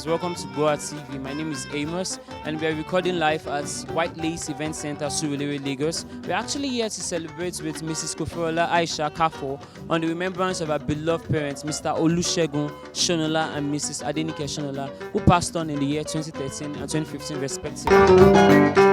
Welcome to Goa TV. My name is Amos, and we are recording live at White Lace Event Center, Surulere, Lagos. We're actually here to celebrate with Mrs. Koforola Aisha Kafo on the remembrance of her beloved parents, Mr. Olusegun Shonola and Mrs. Adenike Shonola, who passed on in the year 2013 and 2015 respectively.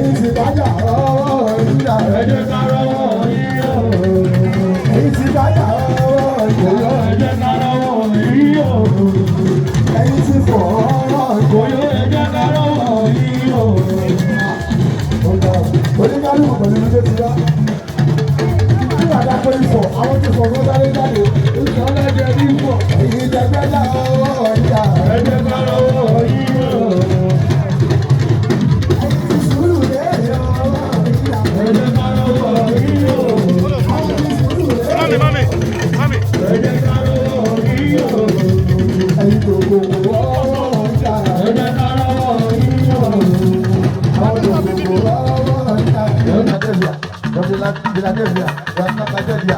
ẹ̀yin ti bájà ọwọ́ ìjà ẹ̀jẹ̀ ká rọwọ́ yín o. ẹ̀yin ti bájà ọwọ́ ìjà ẹ̀jẹ̀ ká rọwọ́ yín o. ẹ̀yin ti fọ̀ ọwọ́ ìjà ẹ̀jẹ̀ ká rọwọ́ yín o. oníkálùkù pẹ̀lú ilé ti wá. bí wàdà pé ìfọ̀ àwọn ti fọ̀ ló sáré jáde. ìsọ̀lẹ́jẹ̀ ní ìfọ̀. èyí jẹ́ gbẹ́jà ọwọ́ ìjà ẹ̀jẹ̀ ká rọwọ́ yín o. Philadelphia, Philadelphia,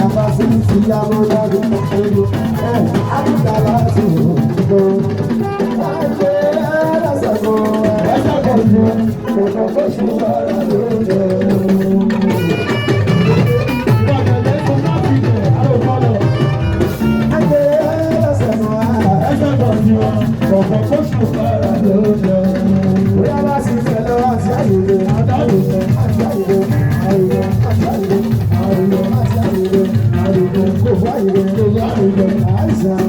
yàrá sí ti yàrá lọ́dún ẹ̀rọ àbúdá láti òkú. Àgbẹ̀ ẹ̀rọ̀sẹ̀ kò ẹ̀ṣẹ̀ kò ju kòkò kò ṣùgbọ́n lóde. Àgbẹ̀ ẹ̀rọ̀sẹ̀ kò ẹ̀ṣẹ̀ kò ju kòkò kò ṣùgbọ́n lóde. Bóyá bá sì tẹ̀lé wá sí àyè àdáyé àti àyè àyè àti àyè àyè àti àyè àyè kò bá àyè ló yá àyè àìsàn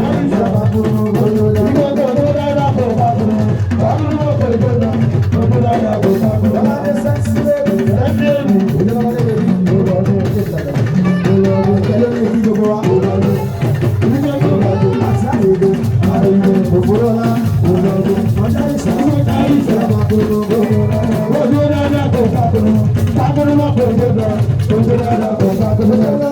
àìsàn bá kúrò kúrò lọ. Ìwé kò tó dára kò bá kúrò bá kúrò kò tó dá kò tó dára kò bá kúrò. Bàbá mi sẹ́ńsì lébè ẹ̀fẹ́ mi ìjọba wọn lébè mi ìjọba ọdún ẹ̀jẹ̀ ìtajà ìjọba ọdún ẹ̀jẹ̀ mi kí gbogbo wa ìjọba ọdún ìjọba ọdún àti àyè àyè òfurufú náà ìjọba ọdún ọjà ìsàn ìjọba bá kúrò kúrò lọ. Ojú dára kò bá kúrò bá kúrò má kò tó dá ojú dára kò bá kúrò.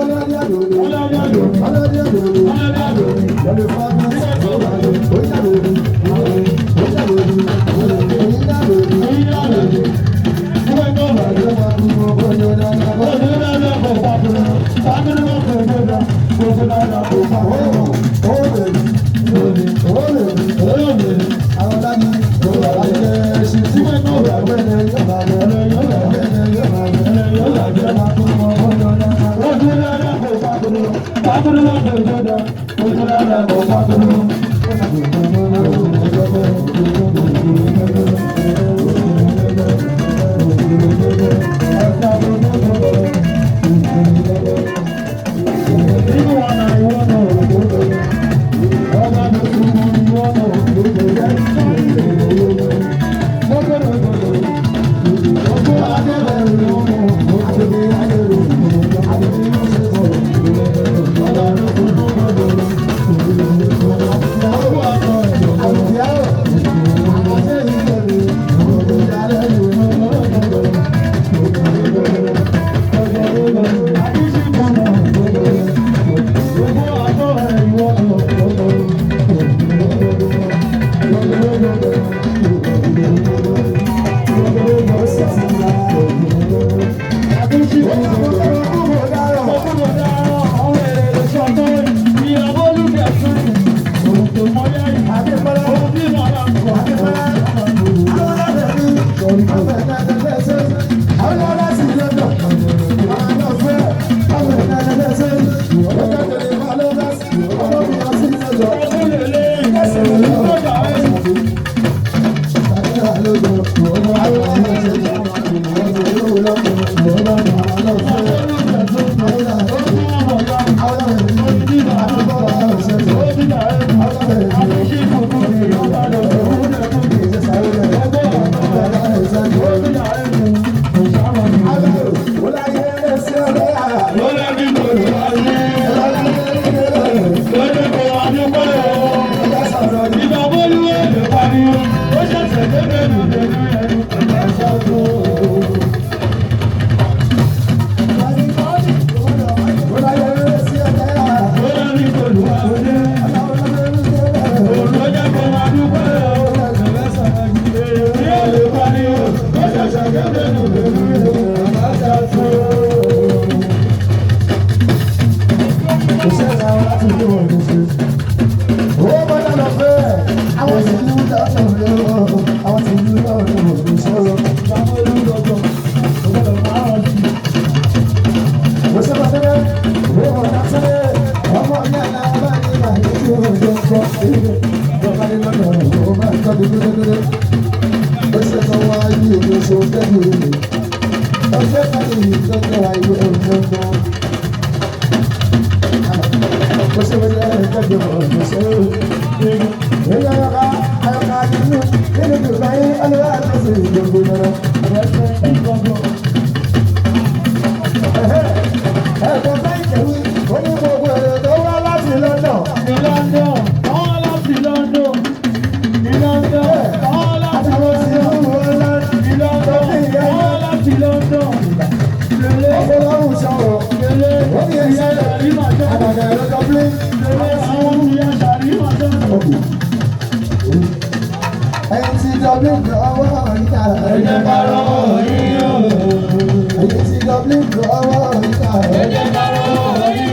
Ẹ jẹ́ ká rọ́wọ́ yín o.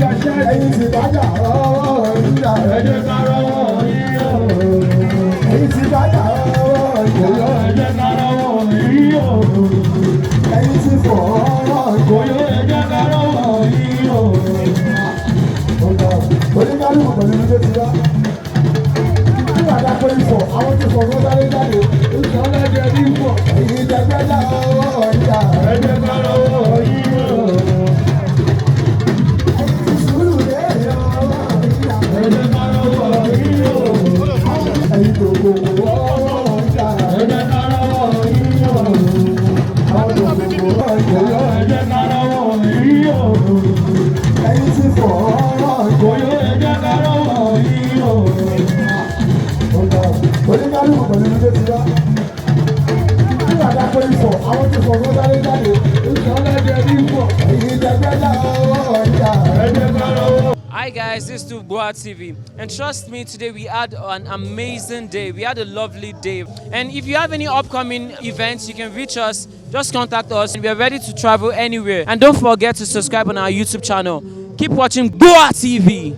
ẹ̀yin ti bájà ọwọ́ ìjà ẹ jẹ́ ká rọ́wọ́ yín o. ẹ̀yin ti bájà ọwọ́ ìjà ẹ jẹ́ ká rọ́wọ́ yín o. ẹ̀yin ti fọ̀ ọwọ́ ìkòyó ẹ jẹ́ ká rọ́wọ́ yín o. oníkálùkù pẹ̀lú ilé ti wá. nígbà tá a pé ìfọ̀ àwọn ti fọ̀ fún sáré jáde. oṣù ọlọ́dẹ ní ìfọ̀. èyí jẹgbẹ́jà ọwọ́ ìjà ẹ jẹ́ ká rọ́wọ́ yín o. Hi guys, this is Boa TV, and trust me, today we had an amazing day. We had a lovely day, and if you have any upcoming events, you can reach us. Just contact us, and we are ready to travel anywhere. And don't forget to subscribe on our YouTube channel. Keep watching Boa TV.